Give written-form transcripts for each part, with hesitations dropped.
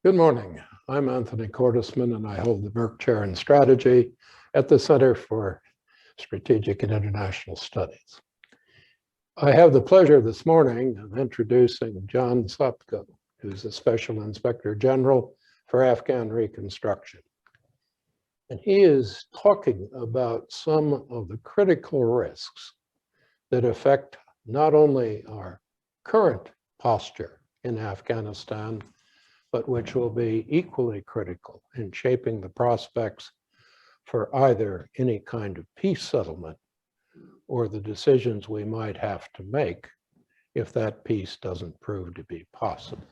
Good morning. I'm Anthony Cordesman, and I hold the Burke Chair in Strategy at the Center for Strategic and International Studies. I have the pleasure this morning of introducing General Sopko, who's the Special Inspector General for Afghan Reconstruction. And he is talking about some of the critical risks that affect not only our current posture in Afghanistan, but which will be equally critical in shaping the prospects for either any kind of peace settlement or the decisions we might have to make if that peace doesn't prove to be possible.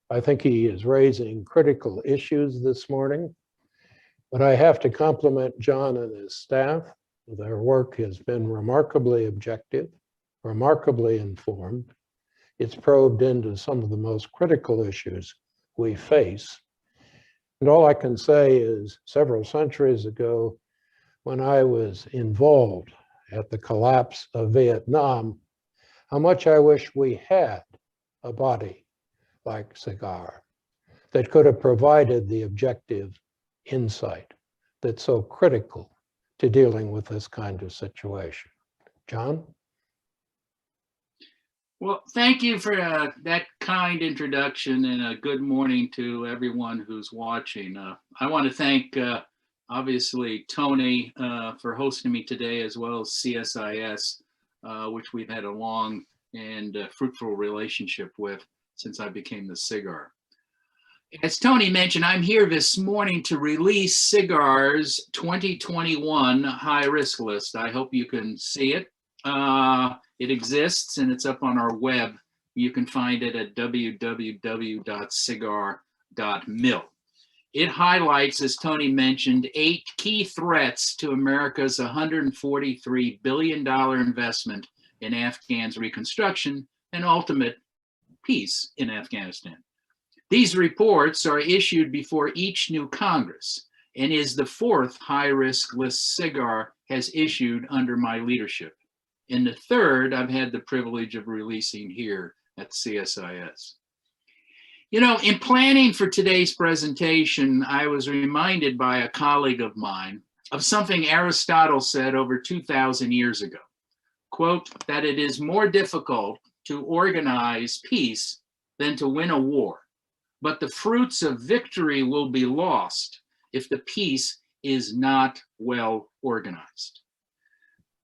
I think he is raising critical issues this morning, but I have to compliment John and his staff. Their work has been remarkably objective, remarkably informed. It's probed into some of the most critical issues we face. And all I can say is several centuries ago, when I was involved at the collapse of Vietnam, how much I wish we had a body like SIGAR that could have provided the objective insight that's so critical to dealing with this kind of situation. John? Well, thank you for that kind introduction, and a good morning to everyone who's watching. I want to thank, obviously, Tony for hosting me today, as well as CSIS, which we've had a long and fruitful relationship with since I became the SIGAR. As Tony mentioned, I'm here this morning to release SIGAR's 2021 high-risk list. I hope you can see it. It exists and it's up on our web. You can find it at www.sigar.mil. It highlights, as Tony mentioned, 8 key threats to America's $143 billion investment in Afghan's reconstruction and ultimate peace in Afghanistan. These reports are issued before each new Congress and is the 4th high-risk list SIGAR has issued under my leadership. And the 3rd, I've had the privilege of releasing here at CSIS. You know, in planning for today's presentation, I was reminded by a colleague of mine of something Aristotle said over 2,000 years ago. Quote, that it is more difficult to organize peace than to win a war, but the fruits of victory will be lost if the peace is not well organized.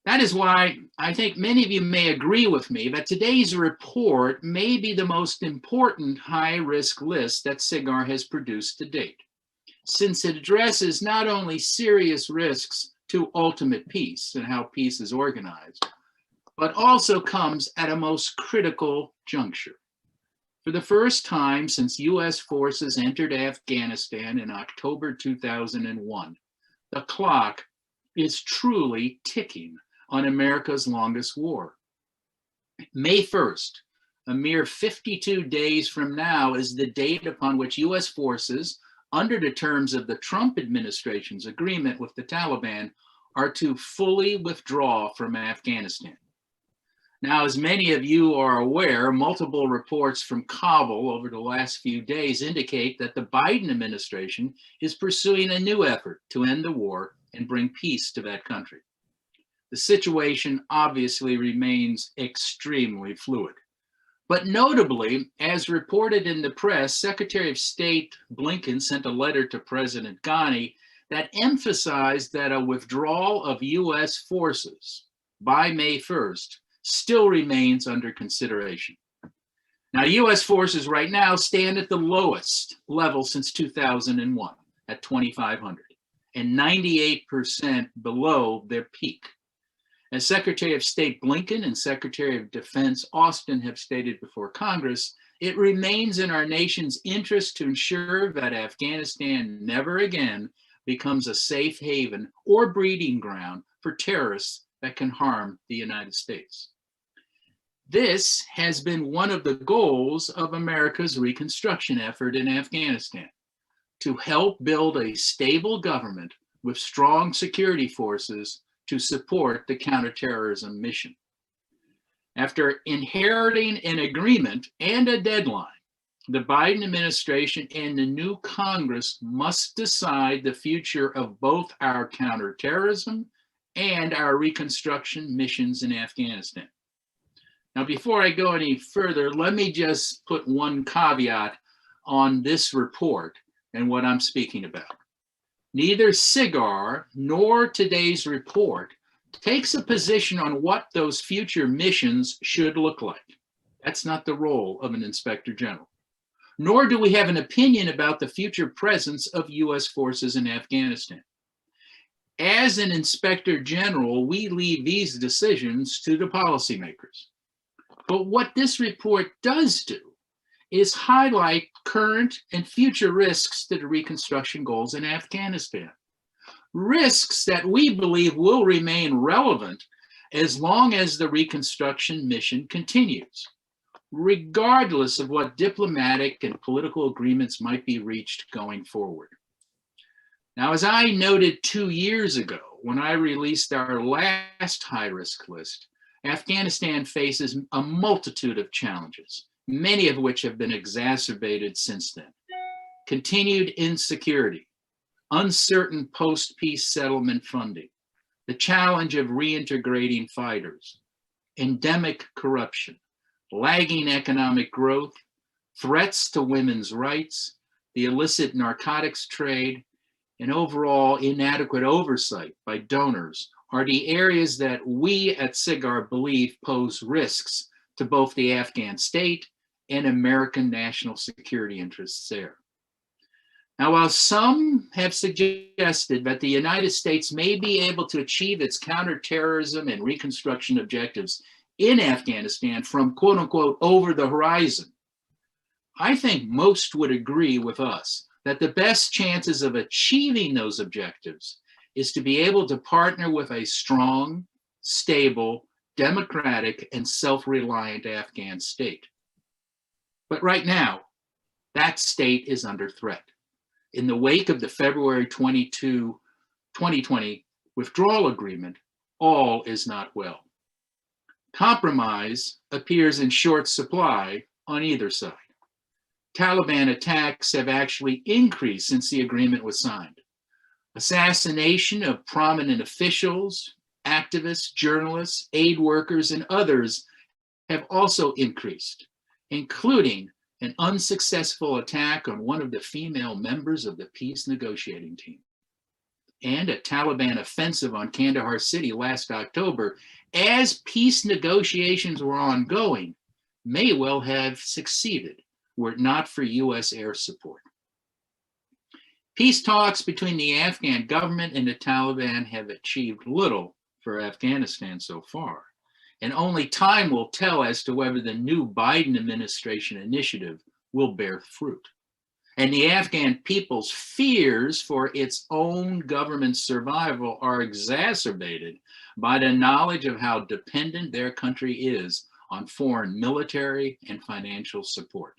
That is why I think many of you may agree with me that today's report may be the most important high-risk list that SIGAR has produced to date, since it addresses not only serious risks to ultimate peace and how peace is organized, but also comes at a most critical juncture. For the first time since U.S. forces entered Afghanistan in October 2001, the clock is truly ticking on America's longest war. May 1st, a mere 52 days from now, is the date upon which U.S. forces, under the terms of the Trump administration's agreement with the Taliban, are to fully withdraw from Afghanistan. Now, as many of you are aware, multiple reports from Kabul over the last few days indicate that the Biden administration is pursuing a new effort to end the war and bring peace to that country. The situation obviously remains extremely fluid. But notably, as reported in the press, Secretary of State Blinken sent a letter to President Ghani that emphasized that a withdrawal of U.S. forces by May 1st still remains under consideration. Now, U.S. forces right now stand at the lowest level since 2001 at 2,500 and 98% below their peak. As Secretary of State Blinken and Secretary of Defense Austin have stated before Congress, it remains in our nation's interest to ensure that Afghanistan never again becomes a safe haven or breeding ground for terrorists that can harm the United States. This has been one of the goals of America's reconstruction effort in Afghanistan, to help build a stable government with strong security forces to support the counterterrorism mission. After inheriting an agreement and a deadline, the Biden administration and the new Congress must decide the future of both our counterterrorism and our reconstruction missions in Afghanistan. Now, before I go any further, let me just put one caveat on this report and what I'm speaking about. Neither SIGAR nor today's report takes a position on what those future missions should look like. That's not the role of an inspector general. Nor do we have an opinion about the future presence of US forces in Afghanistan. As an inspector general, we leave these decisions to the policymakers. But what this report does do is highlight current and future risks to the reconstruction goals in Afghanistan. Risks that we believe will remain relevant as long as the reconstruction mission continues, regardless of what diplomatic and political agreements might be reached going forward. Now, as I noted 2 years ago, when I released our last high-risk list, Afghanistan faces a multitude of challenges, many of which have been exacerbated since then. Continued insecurity, uncertain post-peace settlement funding, the challenge of reintegrating fighters, endemic corruption, lagging economic growth, threats to women's rights, the illicit narcotics trade, and overall inadequate oversight by donors are the areas that we at SIGAR believe pose risks to both the Afghan state and American national security interests there. Now, while some have suggested that the United States may be able to achieve its counterterrorism and reconstruction objectives in Afghanistan from quote unquote over the horizon, I think most would agree with us that the best chances of achieving those objectives is to be able to partner with a strong, stable, democratic, and self-reliant Afghan state. But right now, that state is under threat. In the wake of the February 22, 2020 withdrawal agreement, all is not well. Compromise appears in short supply on either side. Taliban attacks have actually increased since the agreement was signed. Assassination of prominent officials, activists, journalists, aid workers, and others have also increased, including an unsuccessful attack on one of the female members of the peace negotiating team. And a Taliban offensive on Kandahar City last October, as peace negotiations were ongoing, may well have succeeded were it not for US air support. Peace talks between the Afghan government and the Taliban have achieved little for Afghanistan so far, and only time will tell as to whether the new Biden administration initiative will bear fruit. And the Afghan people's fears for its own government's survival are exacerbated by the knowledge of how dependent their country is on foreign military and financial support.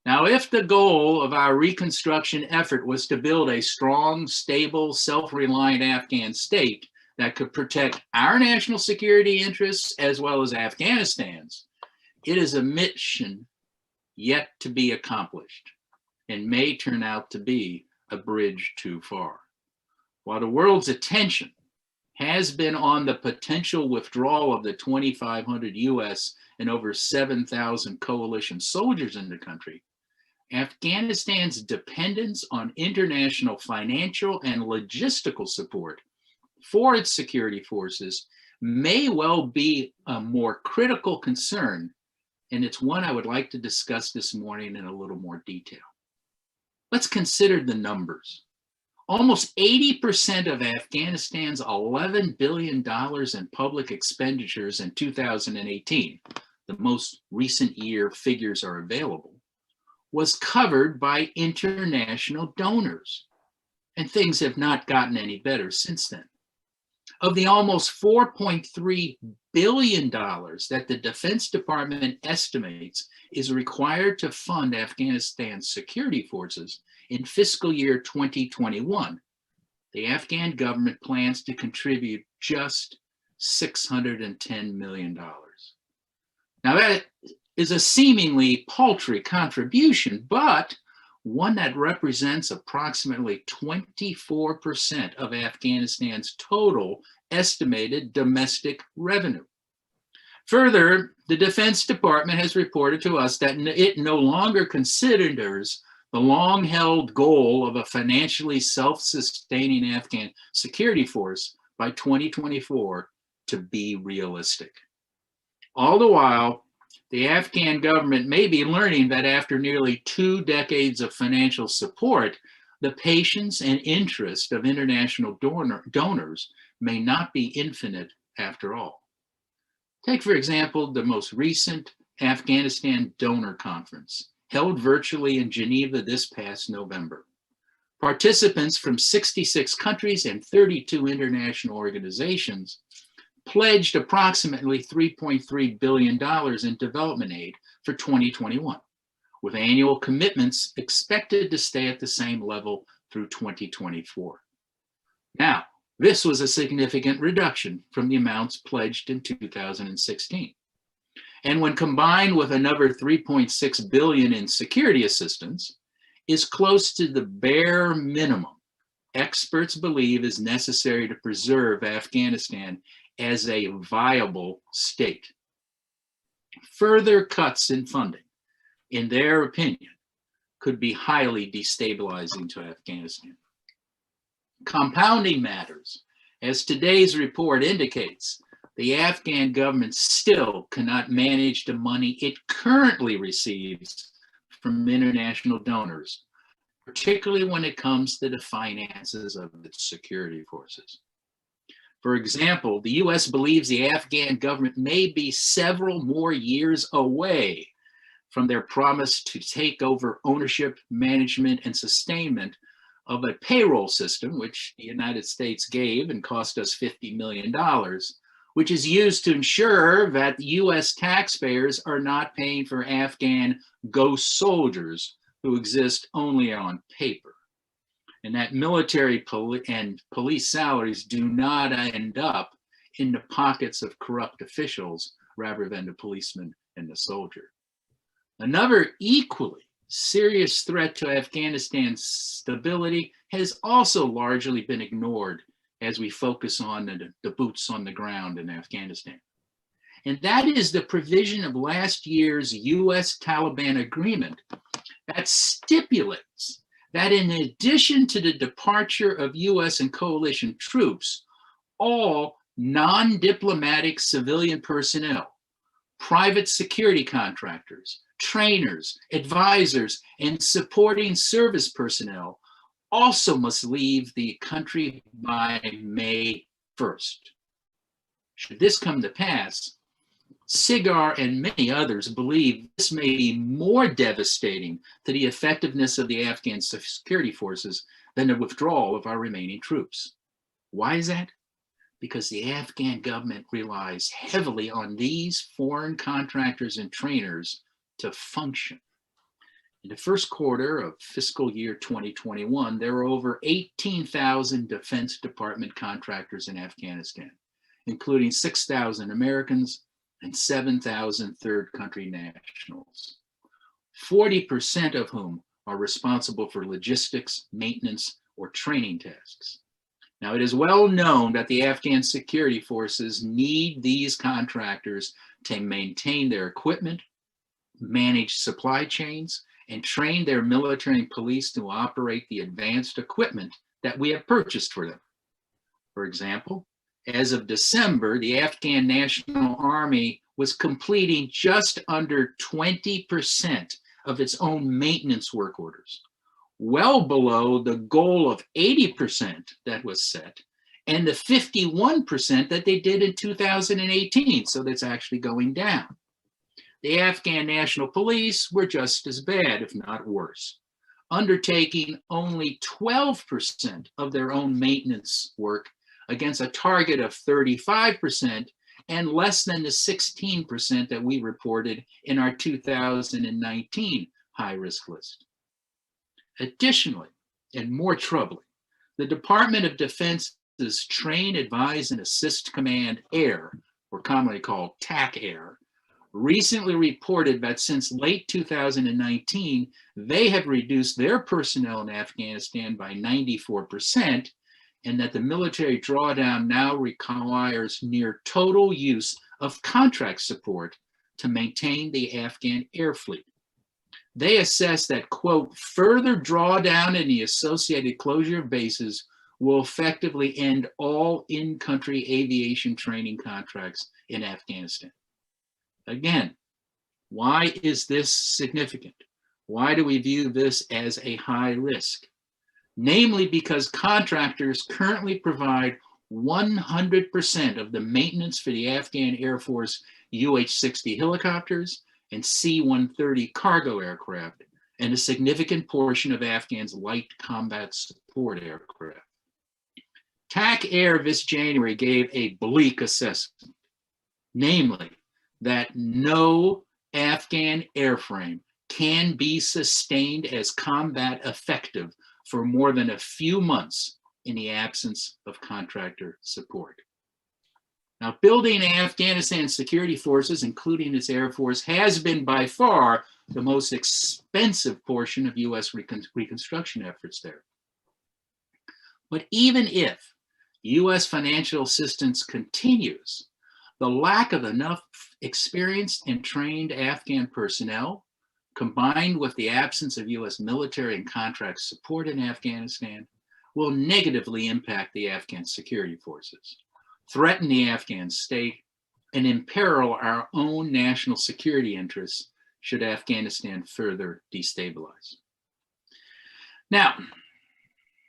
Now, if the goal of our reconstruction effort was to build a strong, stable, self-reliant Afghan state that could protect our national security interests as well as Afghanistan's, it is a mission yet to be accomplished and may turn out to be a bridge too far. While the world's attention has been on the potential withdrawal of the 2,500 US and over 7,000 coalition soldiers in the country, Afghanistan's dependence on international financial and logistical support for its security forces may well be a more critical concern, and it's one I would like to discuss this morning in a little more detail. Let's consider the numbers. Almost 80% of Afghanistan's $11 billion in public expenditures in 2018, the most recent year figures are available, was covered by international donors, and things have not gotten any better since then. Of the almost $4.3 billion that the Defense Department estimates is required to fund Afghanistan's security forces in fiscal year 2021, the Afghan government plans to contribute just $610 million. Now that is a seemingly paltry contribution, but one that represents approximately 24% of Afghanistan's total estimated domestic revenue. Further, the Defense Department has reported to us that it no longer considers the long-held goal of a financially self-sustaining Afghan security force by 2024 to be realistic. All the while, the Afghan government may be learning that after nearly 2 decades of financial support, the patience and interest of international donors may not be infinite after all. Take, for example, the most recent Afghanistan Donor Conference, held virtually in Geneva this past November. Participants from 66 countries and 32 international organizations pledged approximately $3.3 billion in development aid for 2021, with annual commitments expected to stay at the same level through 2024. Now, this was a significant reduction from the amounts pledged in 2016. And when combined with another $3.6 billion in security assistance, is close to the bare minimum experts believe is necessary to preserve Afghanistan as a viable state. Further cuts in funding, in their opinion, could be highly destabilizing to Afghanistan. Compounding matters, as today's report indicates, the Afghan government still cannot manage the money it currently receives from international donors, particularly when it comes to the finances of its security forces. For example, the US believes the Afghan government may be several more years away from their promise to take over ownership, management, and sustainment of a payroll system, which the United States gave and cost us $50 million, which is used to ensure that US taxpayers are not paying for Afghan ghost soldiers who exist only on paper, and that military and police salaries do not end up in the pockets of corrupt officials rather than the policeman and the soldier. Another equally serious threat to Afghanistan's stability has also largely been ignored as we focus on the boots on the ground in Afghanistan. And that is the provision of last year's US-Taliban agreement that stipulates that in addition to the departure of US and coalition troops, all non-diplomatic civilian personnel, private security contractors, trainers, advisors, and supporting service personnel also must leave the country by May 1st. Should this come to pass, SIGAR and many others believe this may be more devastating to the effectiveness of the Afghan security forces than the withdrawal of our remaining troops. Why is that? Because the Afghan government relies heavily on these foreign contractors and trainers to function. In the first quarter of fiscal year 2021, there were over 18,000 Defense Department contractors in Afghanistan, including 6,000 Americans and 7,000 third country nationals, 40% of whom are responsible for logistics, maintenance, or training tasks. Now, it is well known that the Afghan security forces need these contractors to maintain their equipment, manage supply chains, and train their military and police to operate the advanced equipment that we have purchased for them. For example, as of December, the Afghan National Army was completing just under 20% of its own maintenance work orders, well below the goal of 80% that was set and the 51% that they did in 2018. So that's actually going down. The Afghan National Police were just as bad, if not worse, undertaking only 12% of their own maintenance work against a target of 35% and less than the 16% that we reported in our 2019 high-risk list. Additionally, and more troubling, the Department of Defense's Train, Advise, and Assist Command Air, or commonly called TAC Air, recently reported that since late 2019, they have reduced their personnel in Afghanistan by 94%, and that the military drawdown now requires near total use of contract support to maintain the Afghan air fleet. They assess that, quote, further drawdown in the associated closure of bases will effectively end all in-country aviation training contracts in Afghanistan. Again, why is this significant? Why do we view this as a high risk? Namely, because contractors currently provide 100% of the maintenance for the Afghan Air Force UH-60 helicopters and C-130 cargo aircraft, and a significant portion of Afghan's light combat support aircraft. TAC Air this January gave a bleak assessment, namely that no Afghan airframe can be sustained as combat effective for more than a few months in the absence of contractor support. Now, building Afghanistan's security forces, including its Air Force, has been by far the most expensive portion of U.S. reconstruction efforts there. But even if U.S. financial assistance continues, the lack of enough experienced and trained Afghan personnel, combined with the absence of U.S. military and contract support in Afghanistan, will negatively impact the Afghan security forces, threaten the Afghan state, and imperil our own national security interests should Afghanistan further destabilize. Now,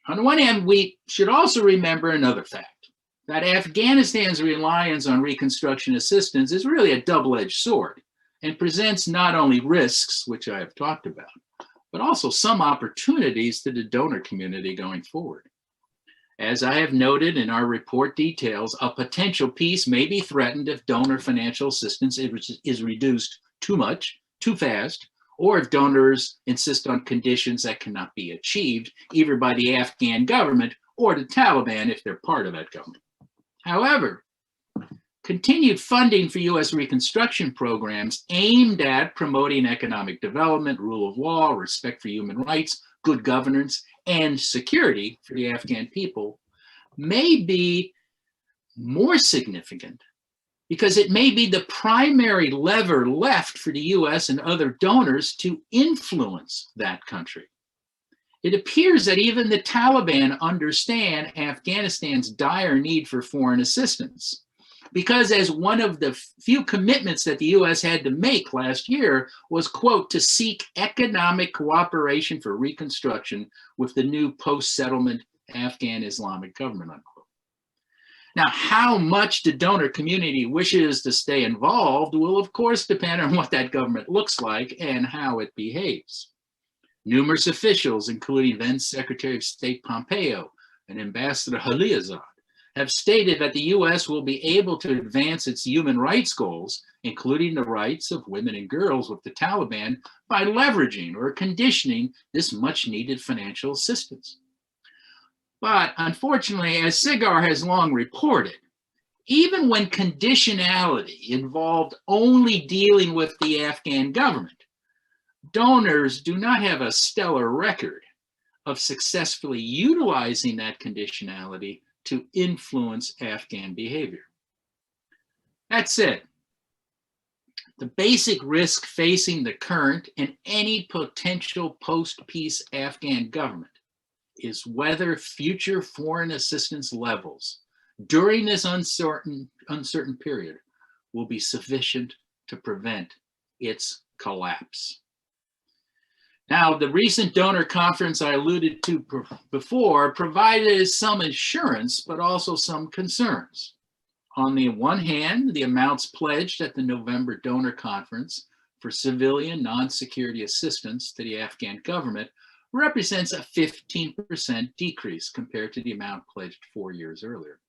on the one hand, we should also remember another fact, that Afghanistan's reliance on reconstruction assistance is really a double-edged sword and presents not only risks, which I have talked about, but also some opportunities to the donor community going forward. As I have noted in our report details, a potential peace may be threatened if donor financial assistance is reduced too much, too fast, or if donors insist on conditions that cannot be achieved, either by the Afghan government or the Taliban if they're part of that government. However, continued funding for U.S. reconstruction programs aimed at promoting economic development, rule of law, respect for human rights, good governance, and security for the Afghan people may be more significant because it may be the primary lever left for the U.S. and other donors to influence that country. It appears that even the Taliban understand Afghanistan's dire need for foreign assistance, because as one of the few commitments that the U.S. had to make last year was, quote, to seek economic cooperation for reconstruction with the new post-settlement Afghan Islamic government, unquote. Now, how much the donor community wishes to stay involved will, of course, depend on what that government looks like and how it behaves. Numerous officials, including then Secretary of State Pompeo and Ambassador Khalilzad, have stated that the U.S. will be able to advance its human rights goals, including the rights of women and girls with the Taliban, by leveraging or conditioning this much-needed financial assistance. But unfortunately, as SIGAR has long reported, even when conditionality involved only dealing with the Afghan government, donors do not have a stellar record of successfully utilizing that conditionality to influence Afghan behavior. That said, the basic risk facing the current and any potential post-peace Afghan government is whether future foreign assistance levels during this uncertain period will be sufficient to prevent its collapse. Now, the recent donor conference I alluded to before provided some assurance, but also some concerns. On the one hand, the amounts pledged at the November donor conference for civilian non-security assistance to the Afghan government represents a 15% decrease compared to the amount pledged 4 years earlier.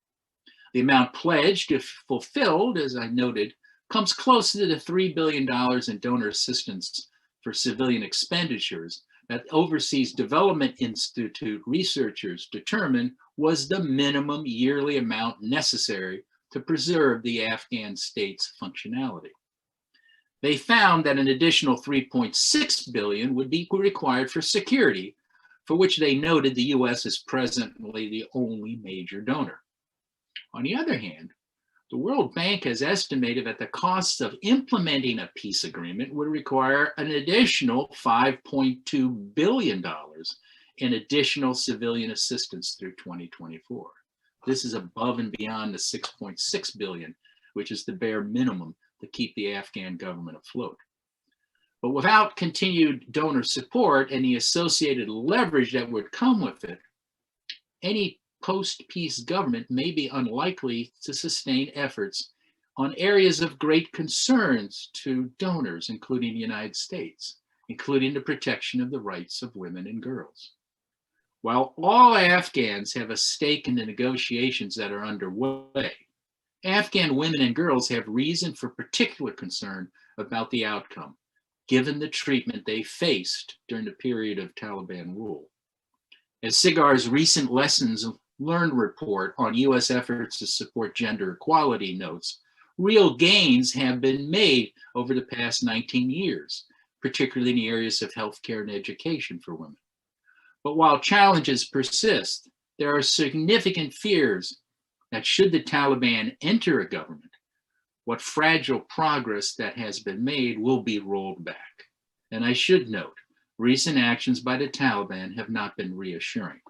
The amount pledged, if fulfilled, as I noted, comes close to the $3 billion in donor assistance for civilian expenditures that Overseas Development Institute researchers determined was the minimum yearly amount necessary to preserve the Afghan state's functionality. They found that an additional $3.6 billion would be required for security, for which they noted the US is presently the only major donor. On the other hand, the World Bank has estimated that the costs of implementing a peace agreement would require an additional $5.2 billion in additional civilian assistance through 2024. This is above and beyond the $6.6 billion, which is the bare minimum to keep the Afghan government afloat. But without continued donor support and the associated leverage that would come with it, any post-peace government may be unlikely to sustain efforts on areas of great concerns to donors, including the United States, including the protection of the rights of women and girls. While all Afghans have a stake in the negotiations that are underway, Afghan women and girls have reason for particular concern about the outcome, given the treatment they faced during the period of Taliban rule. As SIGAR's recent lessons learned report on US efforts to support gender equality notes, real gains have been made over the past 19 years, particularly in the areas of healthcare and education for women. But while challenges persist, there are significant fears that should the Taliban enter a government, what fragile progress that has been made will be rolled back. And I should note, recent actions by the Taliban have not been reassuring.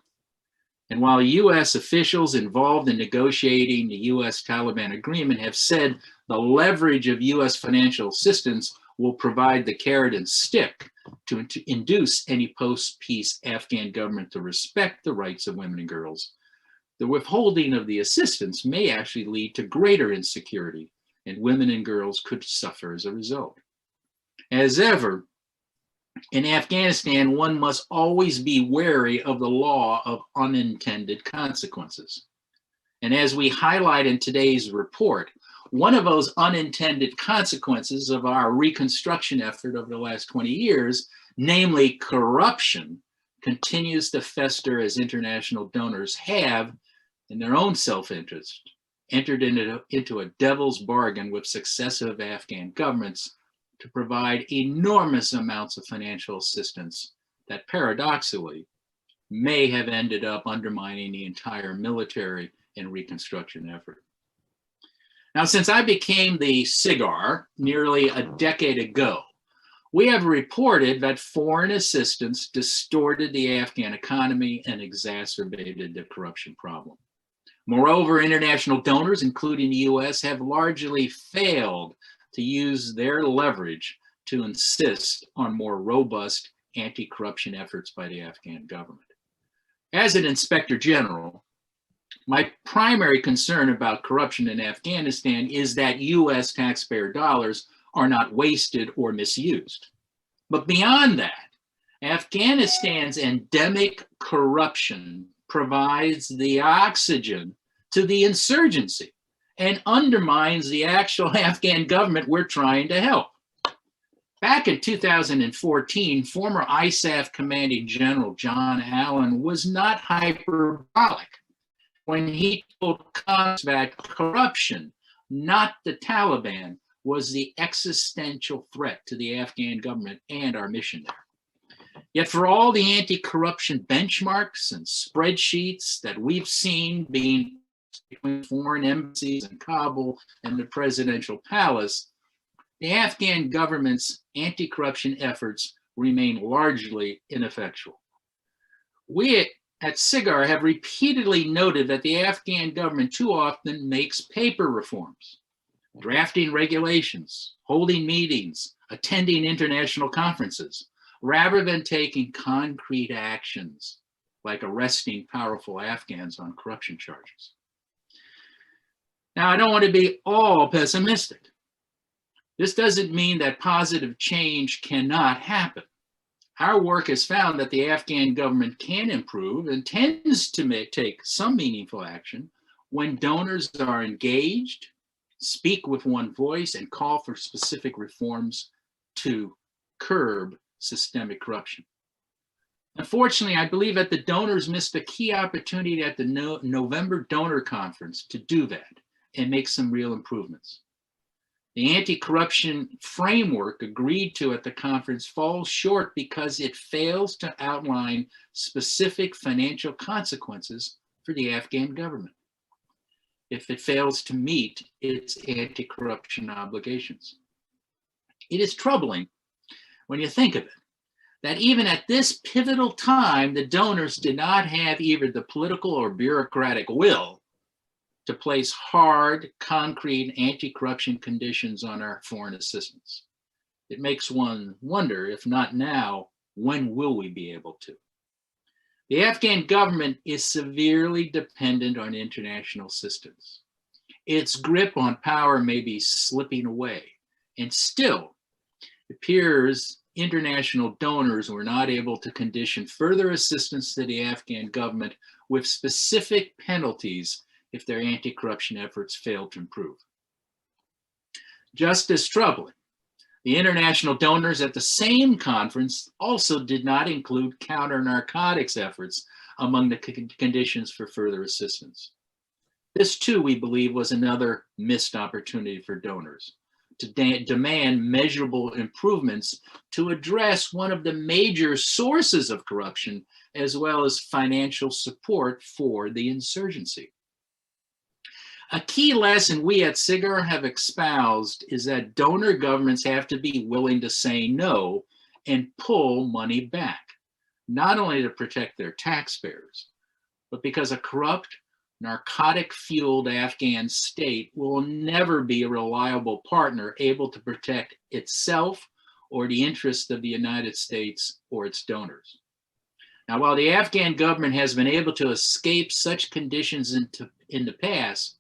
And while US officials involved in negotiating the US-Taliban agreement have said the leverage of US financial assistance will provide the carrot and stick to induce any post-peace Afghan government to respect the rights of women and girls, the withholding of the assistance may actually lead to greater insecurity, and women and girls could suffer as a result. As ever, in Afghanistan, one must always be wary of the law of unintended consequences. And as we highlight in today's report, one of those unintended consequences of our reconstruction effort over the last 20 years, namely corruption, continues to fester as international donors have, in their own self-interest, entered into a devil's bargain with successive Afghan governments to provide enormous amounts of financial assistance that paradoxically may have ended up undermining the entire military and reconstruction effort. Now, since I became the SIGAR nearly a decade ago, we have reported that foreign assistance distorted the Afghan economy and exacerbated the corruption problem. Moreover, international donors, including the US, have largely failed to use their leverage to insist on more robust anti-corruption efforts by the Afghan government. As an Inspector General, my primary concern about corruption in Afghanistan is that US taxpayer dollars are not wasted or misused. But beyond that, Afghanistan's endemic corruption provides the oxygen to the insurgency and undermines the actual Afghan government we're trying to help. Back in 2014, former ISAF commanding General John Allen was not hyperbolic when he told Congress that corruption, not the Taliban, was the existential threat to the Afghan government and our mission there. Yet for all the anti-corruption benchmarks and spreadsheets that we've seen being between foreign embassies in Kabul and the presidential palace, the Afghan government's anti-corruption efforts remain largely ineffectual. We at SIGAR have repeatedly noted that the Afghan government too often makes paper reforms, drafting regulations, holding meetings, attending international conferences, rather than taking concrete actions like arresting powerful Afghans on corruption charges. Now, I don't want to be all pessimistic. This doesn't mean that positive change cannot happen. Our work has found that the Afghan government can improve and tends to take some meaningful action when donors are engaged, speak with one voice, and call for specific reforms to curb systemic corruption. Unfortunately, I believe that the donors missed a key opportunity at the November donor conference to do that and make some real improvements. The anti-corruption framework agreed to at the conference falls short because it fails to outline specific financial consequences for the Afghan government if it fails to meet its anti-corruption obligations. It is troubling when you think of it, that even at this pivotal time, the donors did not have either the political or bureaucratic will to place hard, concrete anti-corruption conditions on our foreign assistance. It makes one wonder, if not now, when will we be able to? The Afghan government is severely dependent on international assistance. Its grip on power may be slipping away, and still, it appears international donors were not able to condition further assistance to the Afghan government with specific penalties if their anti-corruption efforts failed to improve. Just as troubling, the international donors at the same conference also did not include counter-narcotics efforts among the conditions for further assistance. This too, we believe, was another missed opportunity for donors to demand measurable improvements to address one of the major sources of corruption, as well as financial support for the insurgency. A key lesson we at SIGAR have espoused is that donor governments have to be willing to say no and pull money back, not only to protect their taxpayers, but because a corrupt, narcotic-fueled Afghan state will never be a reliable partner able to protect itself or the interests of the United States or its donors. Now, while the Afghan government has been able to escape such conditions in the past,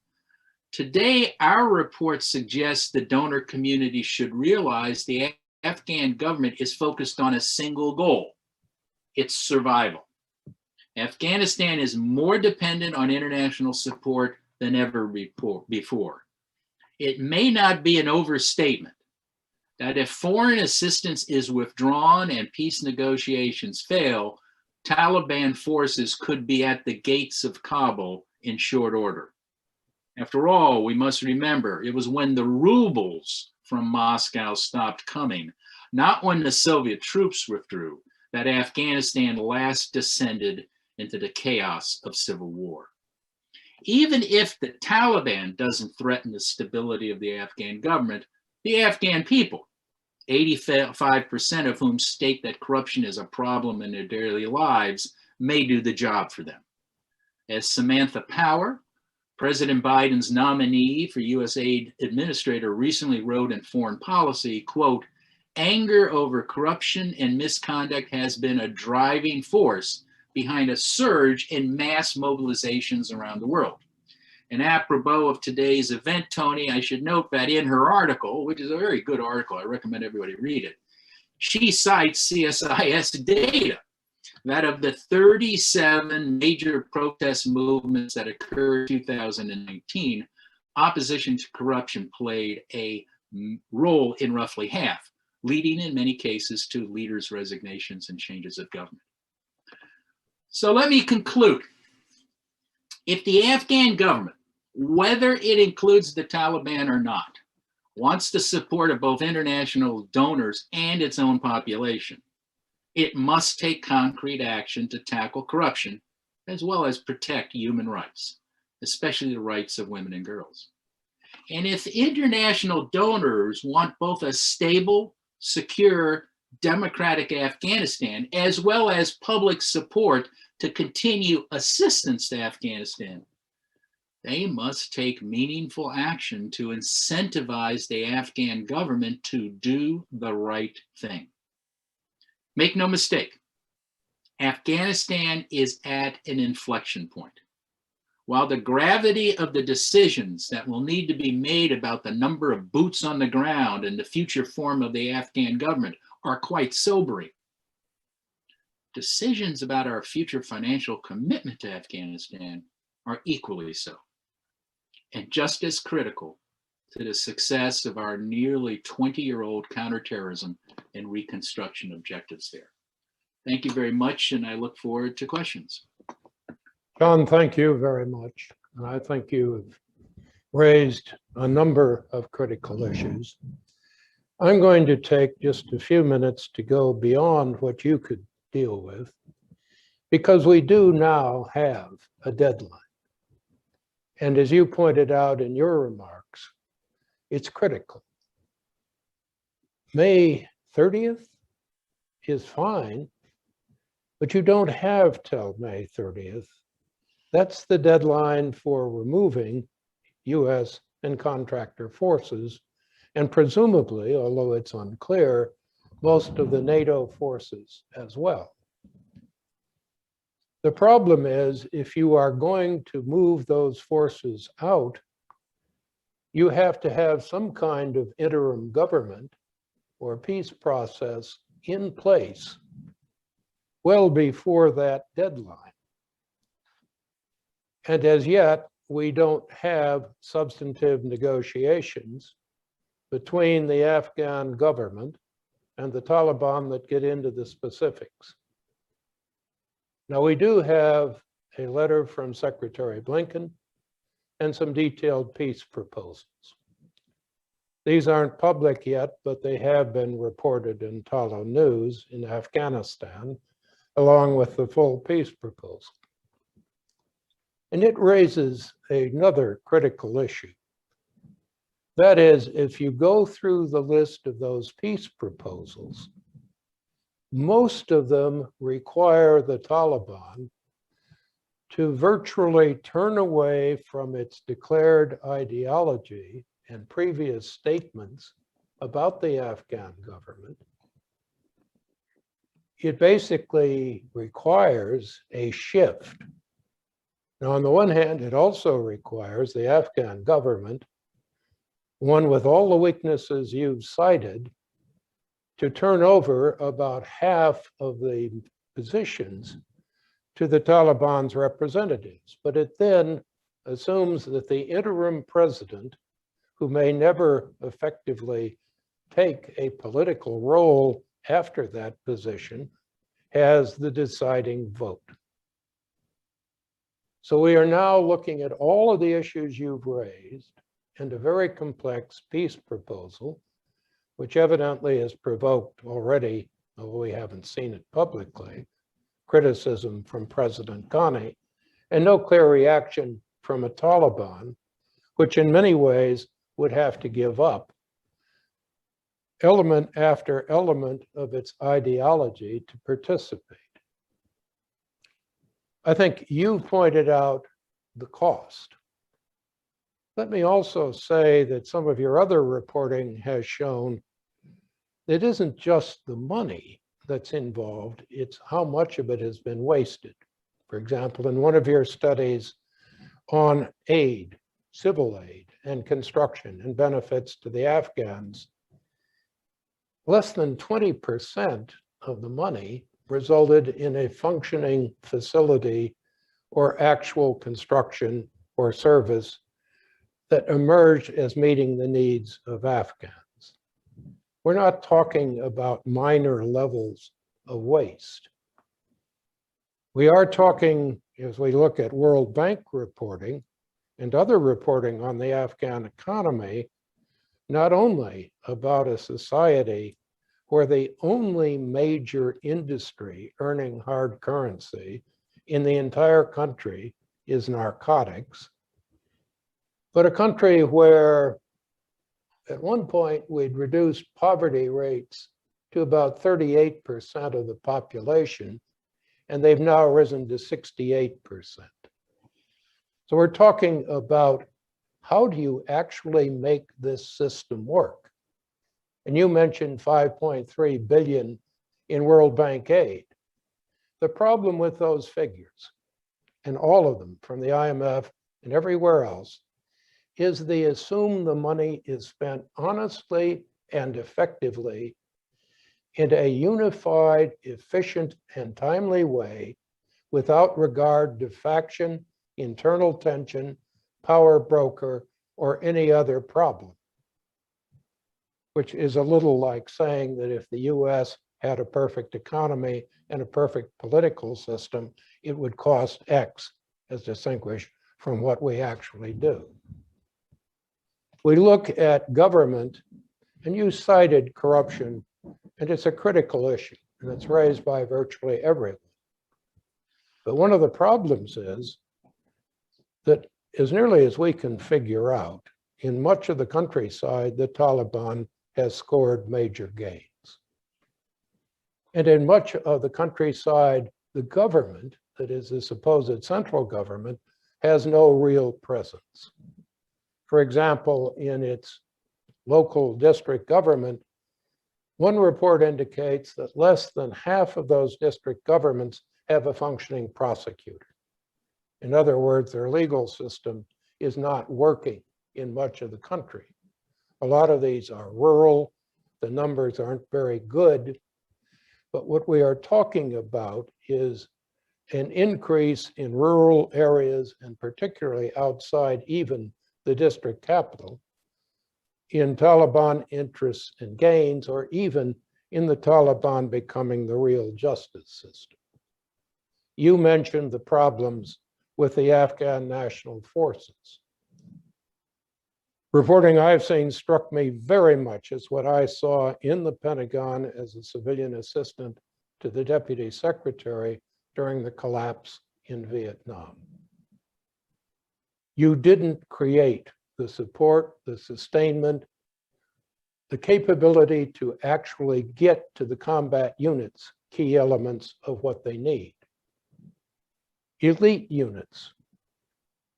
today our report suggests the donor community should realize the Afghan government is focused on a single goal: its survival. Afghanistan is more dependent on international support than ever before. It may not be an overstatement that if foreign assistance is withdrawn and peace negotiations fail, Taliban forces could be at the gates of Kabul in short order. After all, we must remember it was when the rubles from Moscow stopped coming, not when the Soviet troops withdrew, that Afghanistan last descended into the chaos of civil war. Even if the Taliban doesn't threaten the stability of the Afghan government, the Afghan people, 85% of whom state that corruption is a problem in their daily lives, may do the job for them. As Samantha Power, President Biden's nominee for U.S. aid administrator, recently wrote in Foreign Policy, quote, "Anger over corruption and misconduct has been a driving force behind a surge in mass mobilizations around the world." And apropos of today's event, Tony, I should note that in her article, which is a very good article, I recommend everybody read it, she cites CSIS data that of the 37 major protest movements that occurred in 2019, opposition to corruption played a role in roughly half, leading in many cases to leaders' resignations and changes of government. So let me conclude. If the Afghan government, whether it includes the Taliban or not, wants the support of both international donors and its own population, it must take concrete action to tackle corruption, as well as protect human rights, especially the rights of women and girls. And if international donors want both a stable, secure, democratic Afghanistan, as well as public support to continue assistance to Afghanistan, they must take meaningful action to incentivize the Afghan government to do the right thing. Make no mistake, Afghanistan is at an inflection point. While the gravity of the decisions that will need to be made about the number of boots on the ground and the future form of the Afghan government are quite sobering, decisions about our future financial commitment to Afghanistan are equally so, and just as critical to the success of our nearly 20-year-old counterterrorism and reconstruction objectives there. Thank you very much, and I look forward to questions. John, thank you very much. And I think you've raised a number of critical issues. I'm going to take just a few minutes to go beyond what you could deal with, because we do now have a deadline. And as you pointed out in your remarks, it's critical. May 30th is fine, but you don't have till May 30th. That's the deadline for removing US and contractor forces, and presumably, although it's unclear, most of the NATO forces as well. The problem is, if you are going to move those forces out, you have to have some kind of interim government or peace process in place well before that deadline. And as yet, we don't have substantive negotiations between the Afghan government and the Taliban that get into the specifics. Now, we do have a letter from Secretary Blinken and some detailed peace proposals. These aren't public yet, but they have been reported in Talo News in Afghanistan, along with the full peace proposal. And it raises another critical issue. That is, if you go through the list of those peace proposals, most of them require the Taliban to virtually turn away from its declared ideology and previous statements about the Afghan government. It basically requires a shift. Now, on the one hand, it also requires the Afghan government, one with all the weaknesses you've cited, to turn over about half of the positions to the Taliban's representatives. But it then assumes that the interim president, who may never effectively take a political role after that position, has the deciding vote. So we are now looking at all of the issues you've raised and a very complex peace proposal, which evidently has provoked already, although we haven't seen it publicly, criticism from President Ghani, and no clear reaction from a Taliban, which in many ways would have to give up element after element of its ideology to participate. I think you pointed out the cost. Let me also say that some of your other reporting has shown it isn't just the money that's involved, it's how much of it has been wasted. For example, in one of your studies on aid, civil aid, and construction and benefits to the Afghans, less than 20% of the money resulted in a functioning facility or actual construction or service that emerged as meeting the needs of Afghans. We're not talking about minor levels of waste. We are talking, as we look at World Bank reporting and other reporting on the Afghan economy, not only about a society where the only major industry earning hard currency in the entire country is narcotics, but a country where at one point we'd reduced poverty rates to about 38% of the population, and they've now risen to 68%. So we're talking about how do you actually make this system work? And you mentioned 5.3 billion in World Bank aid. The problem with those figures, and all of them from the IMF and everywhere else, is they assume the money is spent honestly and effectively in a unified, efficient, and timely way without regard to faction, internal tension, power broker, or any other problem, which is a little like saying that if the US had a perfect economy and a perfect political system, it would cost X as distinguished from what we actually do. We look at government, and you cited corruption, and it's a critical issue, and it's raised by virtually everyone. But one of the problems is that, as nearly as we can figure out, in much of the countryside, the Taliban has scored major gains. And in much of the countryside, the government, that is the supposed central government, has no real presence. For example, in its local district government, one report indicates that less than half of those district governments have a functioning prosecutor. In other words, their legal system is not working in much of the country. A lot of these are rural. The numbers aren't very good. But what we are talking about is an increase in rural areas, and particularly outside even the district capital, in Taliban interests and gains, or even in the Taliban becoming the real justice system. You mentioned the problems with the Afghan national forces. Reporting I've seen struck me very much as what I saw in the Pentagon as a civilian assistant to the Deputy Secretary during the collapse in Vietnam. You didn't create the support, the sustainment, the capability to actually get to the combat units, key elements of what they need. Elite units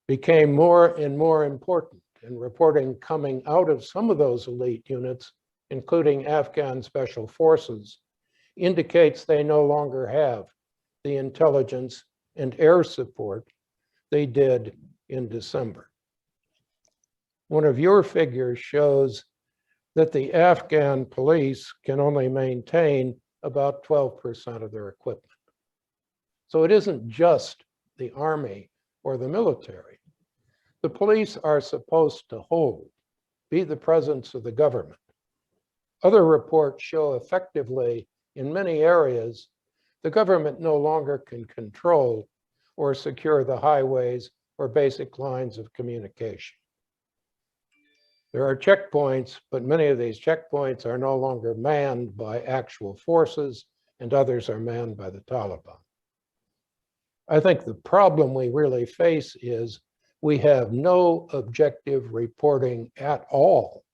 became more and more important, and reporting coming out of some of those elite units, including Afghan Special Forces, indicates they no longer have the intelligence and air support they did in December. One of your figures shows that the Afghan police can only maintain about 12% of their equipment. So it isn't just the army or the military. The police are supposed to be the presence of the government. Other reports show effectively in many areas, the government no longer can control or secure the highways or basic lines of communication. There are checkpoints, but many of these checkpoints are no longer manned by actual forces, and others are manned by the Taliban. I think the problem we really face is we have no objective reporting at all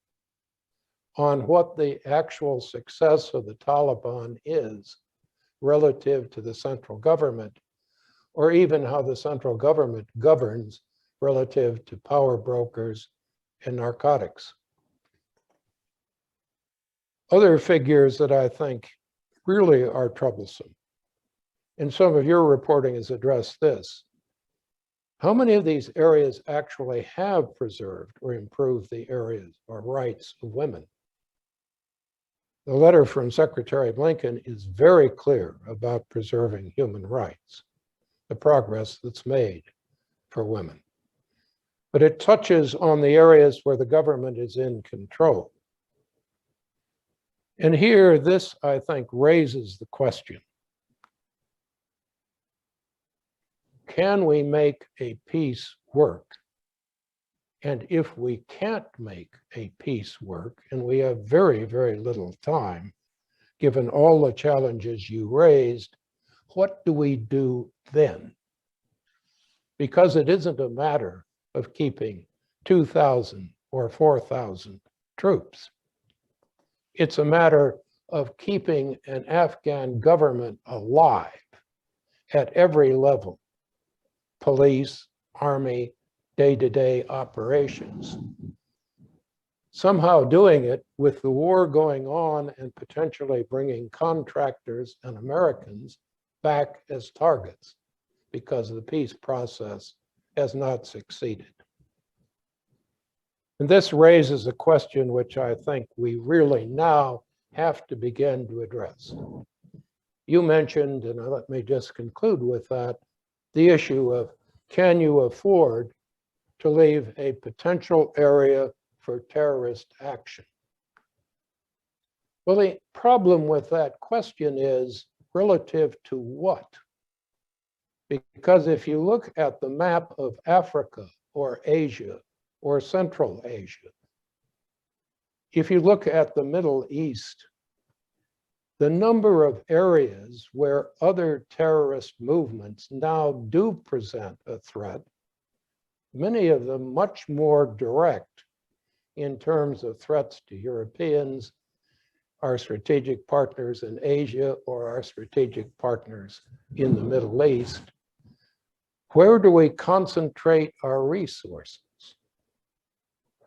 on what the actual success of the Taliban is relative to the central government, or even how the central government governs relative to power brokers and narcotics. Other figures that I think really are troublesome, and some of your reporting has addressed this. How many of these areas actually have preserved or improved the areas or rights of women? The letter from Secretary Blinken is very clear about preserving human rights, the progress that's made for women. But it touches on the areas where the government is in control. And here, this, I think, raises the question: can we make a peace work? And if we can't make a peace work, and we have very, very little time, given all the challenges you raised, what do we do then? Because it isn't a matter of keeping 2,000 or 4,000 troops. It's a matter of keeping an Afghan government alive at every level: police, army, day-to-day operations. Somehow doing it with the war going on and potentially bringing contractors and Americans back as targets because the peace process has not succeeded. And this raises a question which I think we really now have to begin to address. You mentioned, and let me just conclude with that, the issue of, can you afford to leave a potential area for terrorist action? Well, the problem with that question is relative to what? Because if you look at the map of Africa or Asia or Central Asia, if you look at the Middle East, the number of areas where other terrorist movements now do present a threat, many of them much more direct in terms of threats to Europeans, our strategic partners in Asia, or our strategic partners in the Middle East. Where do we concentrate our resources?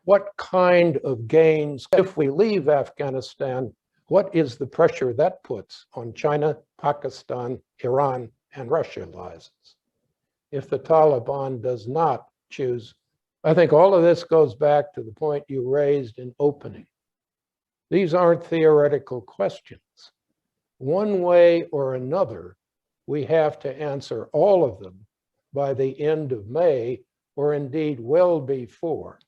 What kind of gains, if we leave Afghanistan, what is the pressure that puts on China, Pakistan, Iran, and Russia license? If the Taliban does not choose, I think all of this goes back to the point you raised in opening. These aren't theoretical questions. One way or another, we have to answer all of them by the end of May, or indeed well before.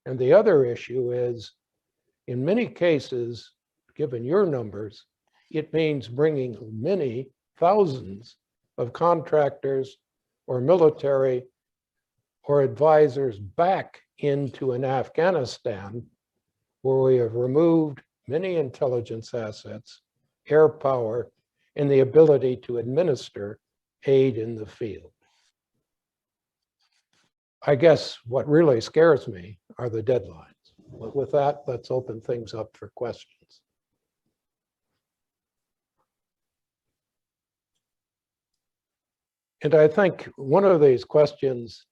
And the other issue is, in many cases, given your numbers, it means bringing many thousands of contractors or military or advisors back into an Afghanistan where we have removed many intelligence assets, air power, and the ability to administer aid in the field. I guess what really scares me are the deadlines. But with that, let's open things up for questions. And I think one of these questions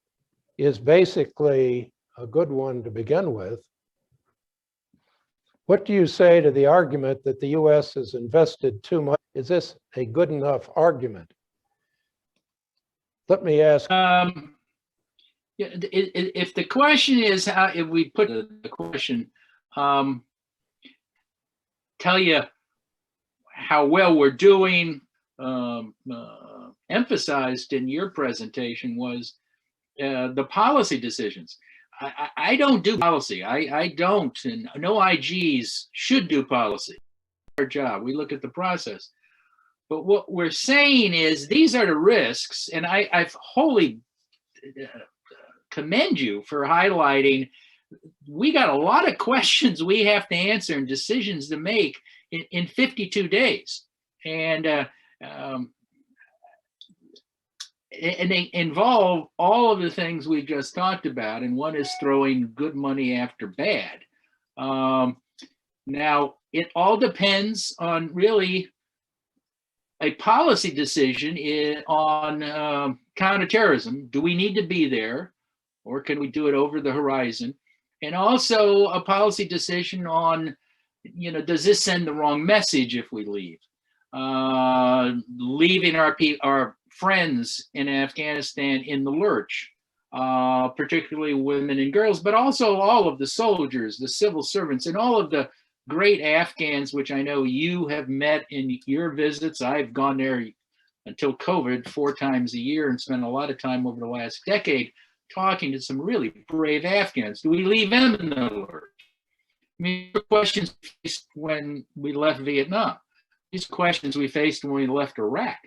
is basically a good one to begin with. What do you say to the argument that the US has invested too much? Is this a good enough argument? Let me ask. If the question is how, if we put the question, tell you how well we're doing, emphasized in your presentation was the policy decisions. I don't do policy. I don't, and no IGs should do policy. Our job, we look at the process. But what we're saying is these are the risks, and I've wholly commend you for highlighting. We got a lot of questions we have to answer and decisions to make in 52 days. And they involve all of the things we just talked about, and one is throwing good money after bad. Now, it all depends on really a policy decision on counterterrorism. Do we need to be there, or can we do it over the horizon? And also a policy decision on, does this send the wrong message if we leave? Leaving our friends in Afghanistan in the lurch, particularly women and girls, but also all of the soldiers, the civil servants, and all of the great Afghans, which I know you have met in your visits. I've gone there until COVID 4 times a year and spent a lot of time over the last decade talking to some really brave Afghans. Do we leave them in the lurch? I mean, the questions we faced when we left Vietnam. These questions we faced when we left Iraq.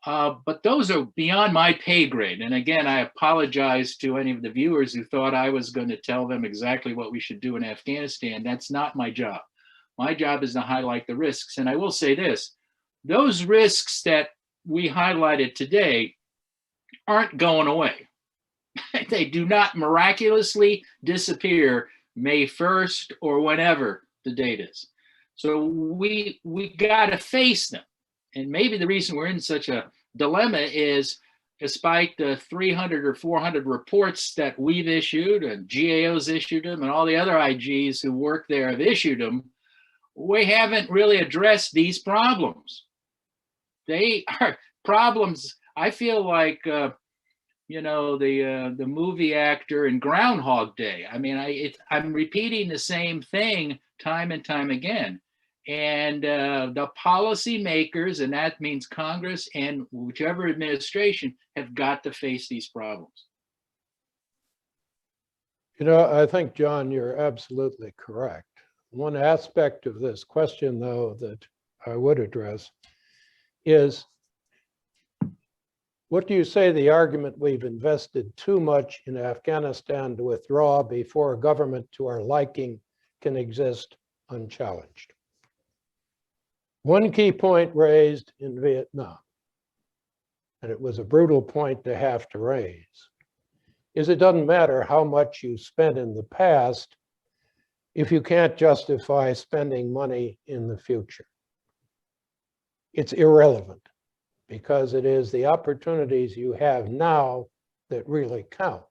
But those are beyond my pay grade. And again, I apologize to any of the viewers who thought I was going to tell them exactly what we should do in Afghanistan. That's not my job. My job is to highlight the risks. And I will say this, those risks that we highlighted today aren't going away. They do not miraculously disappear May 1st or whenever the date is. So we got to face them. And maybe the reason we're in such a dilemma is, despite the 300 or 400 reports that we've issued, and GAO's issued them, and all the other IGs who work there have issued them, we haven't really addressed these problems. They are problems. I feel like, the movie actor in Groundhog Day. I mean, I'm repeating the same thing time and time again. And the policy makers, and that means Congress and whichever administration, have got to face these problems. I think, John, you're absolutely correct. One aspect of this question, though, that I would address is, what do you say the argument we've invested too much in Afghanistan to withdraw before a government to our liking can exist unchallenged. One key point raised in Vietnam, and it was a brutal point to have to raise, is it doesn't matter how much you spent in the past if you can't justify spending money in the future. It's irrelevant because it is the opportunities you have now that really count.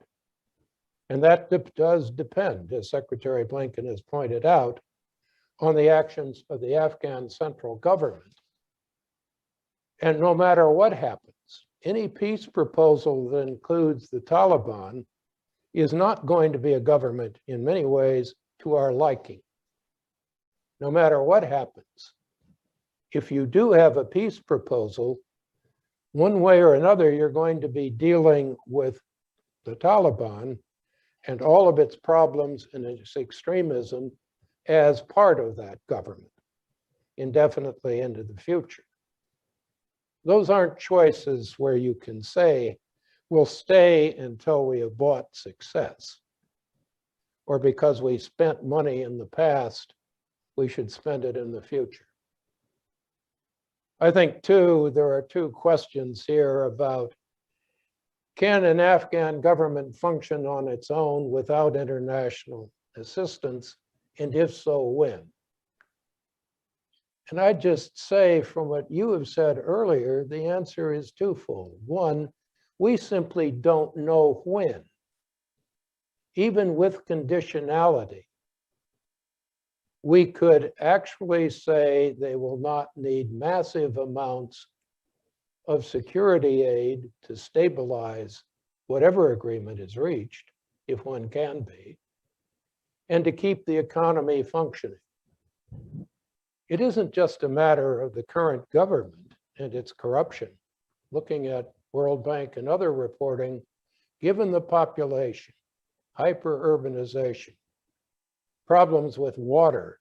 And that does depend, as Secretary Blinken has pointed out, on the actions of the Afghan central government. And no matter what happens, any peace proposal that includes the Taliban is not going to be a government in many ways to our liking. No matter what happens, if you do have a peace proposal, one way or another, you're going to be dealing with the Taliban and all of its problems and its extremism as part of that government indefinitely into the future. Those aren't choices where you can say, we'll stay until we have bought success, or because we spent money in the past, we should spend it in the future. I think, too, there are two questions here about, can an Afghan government function on its own without international assistance? And if so, when? And I'd just say, from what you have said earlier, the answer is twofold. One, we simply don't know when. Even with conditionality, we could actually say they will not need massive amounts of security aid to stabilize whatever agreement is reached, if one can be, and to keep the economy functioning. It isn't just a matter of the current government and its corruption. Looking at World Bank and other reporting, given the population, hyper-urbanization, problems with water,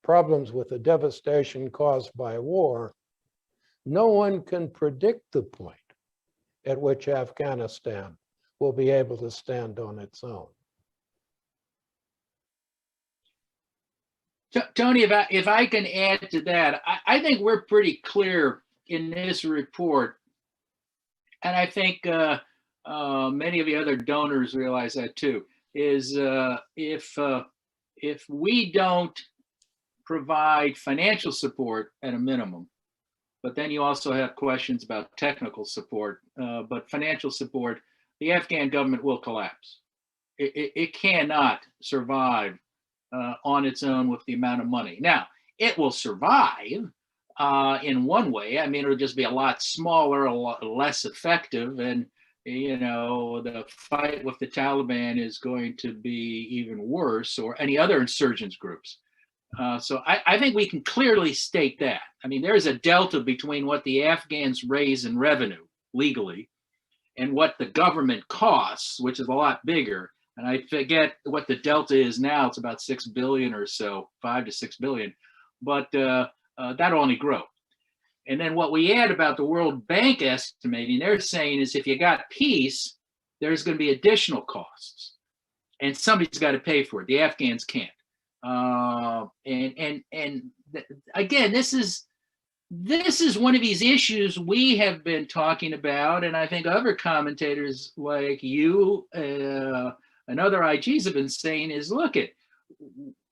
problems with the devastation caused by war, no one can predict the point at which Afghanistan will be able to stand on its own. Tony, if I can add to that, I think we're pretty clear in this report, and I think many of the other donors realize that too, is if we don't provide financial support at a minimum, but then you also have questions about technical support, but financial support, the Afghan government will collapse. It cannot survive on its own with the amount of money. Now, it will survive in one way. I mean, it'll just be a lot smaller, a lot less effective, and you know, the fight with the Taliban is going to be even worse, or any other insurgents groups. So I think we can clearly state that. I mean, there's a delta between what the Afghans raise in revenue legally and what the government costs, which is a lot bigger. And I forget what the delta is now. It's about 6 billion or so, 5 to 6 billion, but that'll only grow. And then what we add about the World Bank estimating, they're saying is if you got peace, there's going to be additional costs, and somebody's got to pay for it. The Afghans can't. Again, this is one of these issues we have been talking about, and I think other commentators like you and other IGs have been saying is, look,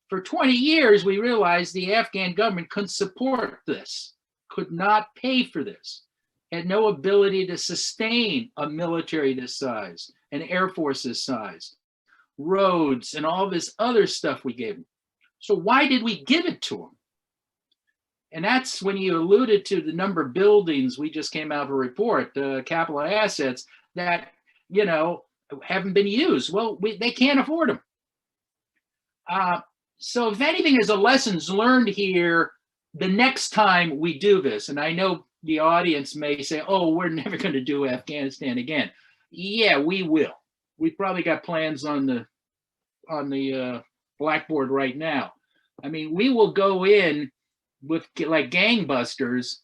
for 20 years we realized the Afghan government couldn't support this, could not pay for this, had no ability to sustain a military this size, an air force this size, roads, and all this other stuff we gave them. So why did we give it to them? And that's when you alluded to the number of buildings. We just came out of a report, capital assets that, you know, haven't been used. Well, they can't afford them. So if anything, there's a lessons learned here the next time we do this. And I know the audience may say, oh, we're never going to do Afghanistan again. Yeah, we will. We've probably got plans on the blackboard right now. I mean, we will go in with like gangbusters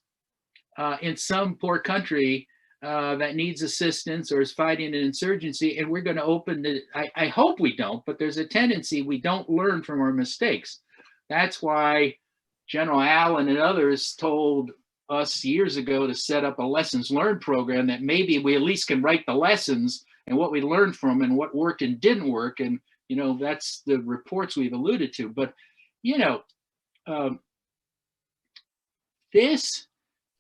in some poor country that needs assistance or is fighting an insurgency, and we're going to open the, I hope we don't, but there's a tendency we don't learn from our mistakes. That's why General Allen and others told us years ago to set up a lessons learned program that maybe we at least can write the lessons and what we learned from and what worked and didn't work. And, you know, that's the reports we've alluded to. But, you know, this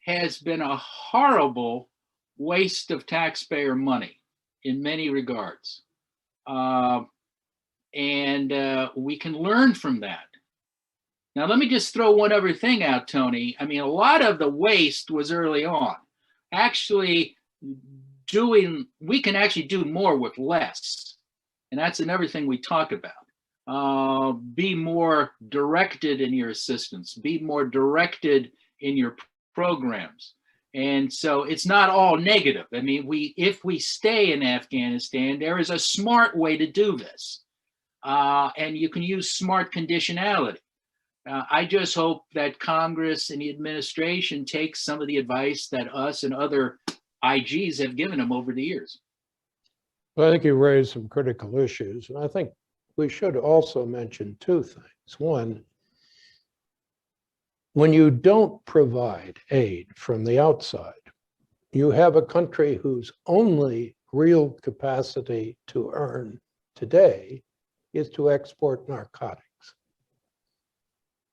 has been a horrible waste of taxpayer money in many regards. And we can learn from that. Now, let me just throw one other thing out, Tony. I mean, a lot of the waste was early on. Actually, we can actually do more with less. And that's another thing we talk about. Be more directed in your assistance, be more directed in your programs. And so it's not all negative. I mean, if we stay in Afghanistan, there is a smart way to do this. And you can use smart conditionality. I just hope that Congress and the administration takes some of the advice that us and other IGs have given them over the years. Well, I think you raised some critical issues, and I think we should also mention two things. One, when you don't provide aid from the outside, you have a country whose only real capacity to earn today is to export narcotics.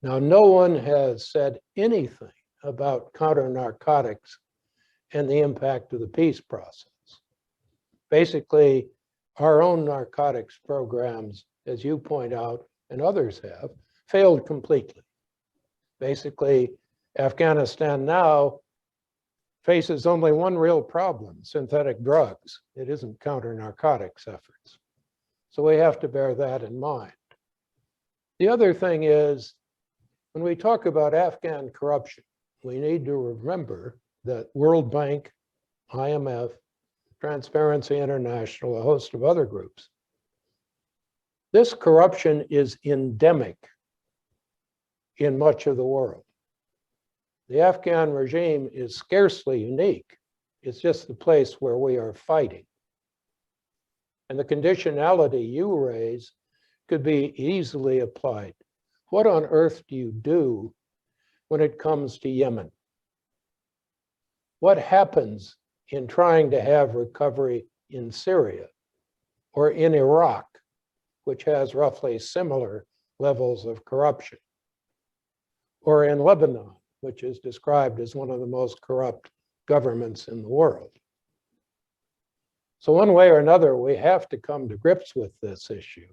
Now, no one has said anything about counter-narcotics and the impact of the peace process. Basically, our own narcotics programs, as you point out, and others have, failed completely. Basically, Afghanistan now faces only one real problem: synthetic drugs. It isn't counter-narcotics efforts. So we have to bear that in mind. The other thing is, when we talk about Afghan corruption, we need to remember that World Bank, IMF, Transparency International, a host of other groups, this corruption is endemic in much of the world. The Afghan regime is scarcely unique. It's just the place where we are fighting. And the conditionality you raise could be easily applied. What on earth do you do when it comes to Yemen? What happens in trying to have recovery in Syria or in Iraq, which has roughly similar levels of corruption, or in Lebanon, which is described as one of the most corrupt governments in the world? So one way or another, we have to come to grips with this issue.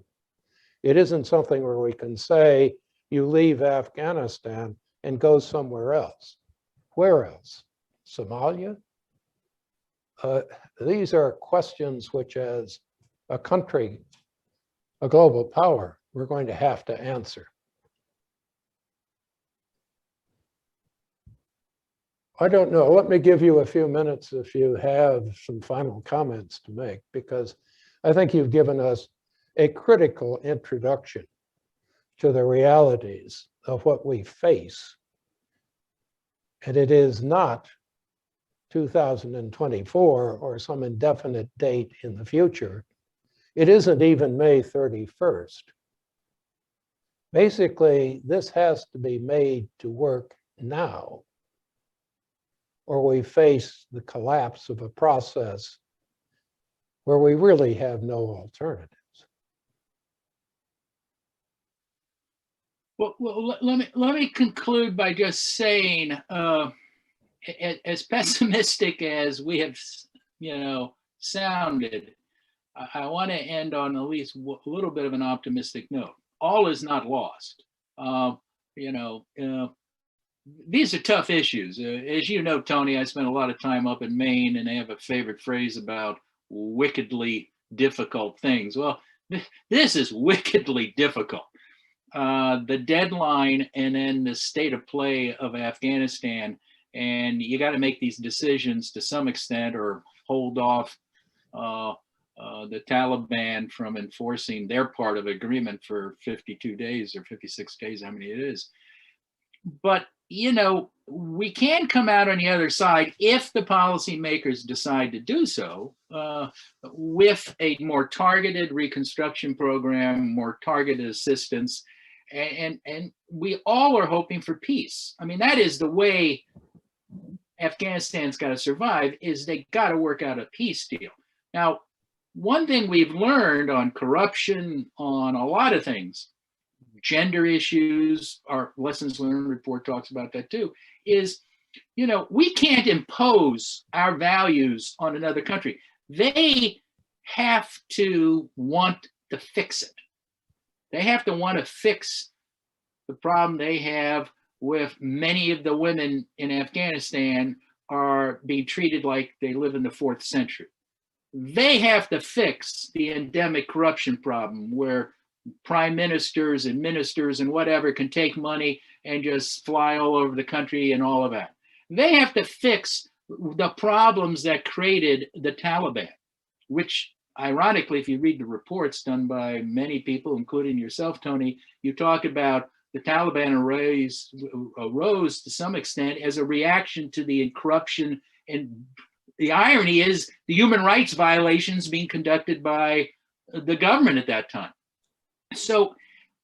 It isn't something where we can say, you leave Afghanistan and go somewhere else. Where else? Somalia? These are questions which, as a country, a global power, we're going to have to answer. I don't know. Let me give you a few minutes if you have some final comments to make, because I think you've given us a critical introduction to the realities of what we face. And it is not 2024 or some indefinite date in the future. It isn't even May 31st. Basically, this has to be made to work now, or we face the collapse of a process where we really have no alternative. Well, let me conclude by just saying, as pessimistic as we have, sounded, I want to end on at least a little bit of an optimistic note. All is not lost. These are tough issues. As you know, Tony, I spent a lot of time up in Maine, and I have a favorite phrase about wickedly difficult things. Well, this is wickedly difficult. The deadline and then the state of play of Afghanistan, and you got to make these decisions to some extent, or hold off the Taliban from enforcing their part of agreement for 52 days or 56 days, how many it is. But you know, we can come out on the other side if the policymakers decide to do so, with a more targeted reconstruction program, more targeted assistance, and we all are hoping for peace. I mean, that is the way Afghanistan's got to survive, is they got to work out a peace deal. Now, one thing we've learned on corruption, on a lot of things, gender issues, our lessons learned report talks about that too, is, you know, we can't impose our values on another country. They have to want to fix it. They have to want to fix the problem they have with many of the women in Afghanistan are being treated like they live in the 4th century. They have to fix the endemic corruption problem where prime ministers and ministers and whatever can take money and just fly all over the country and all of that. They have to fix the problems that created the Taliban, which ironically, if you read the reports done by many people, including yourself, Tony, you talk about the Taliban arose to some extent as a reaction to the corruption. And the irony is the human rights violations being conducted by the government at that time. So,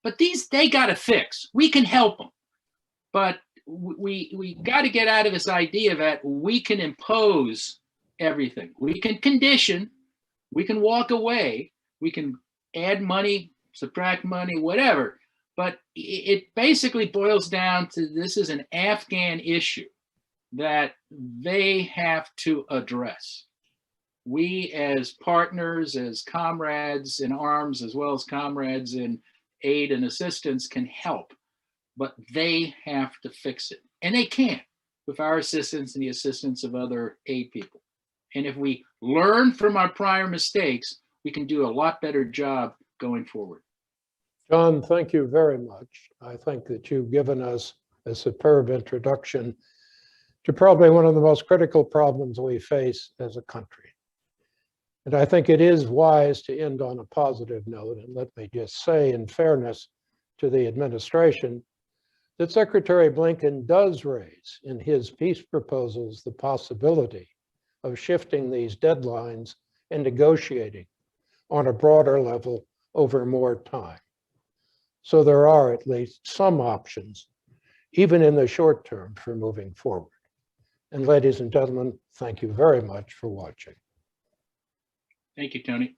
but these, they got to fix. We can help them, but we got to get out of this idea that we can impose everything. We can condition, we can walk away, we can add money, subtract money, whatever. But it basically boils down to, this is an Afghan issue that they have to address. We as partners, as comrades in arms, as well as comrades in aid and assistance, can help, but they have to fix it. And they can, with our assistance and the assistance of other aid people. And if we learn from our prior mistakes, we can do a lot better job going forward. John, thank you very much. I think that you've given us a superb introduction to probably one of the most critical problems we face as a country. And I think it is wise to end on a positive note. And let me just say, in fairness to the administration, that Secretary Blinken does raise in his peace proposals the possibility of shifting these deadlines and negotiating on a broader level over more time. So there are at least some options, even in the short term, for moving forward. And ladies and gentlemen, thank you very much for watching. Thank you, Tony.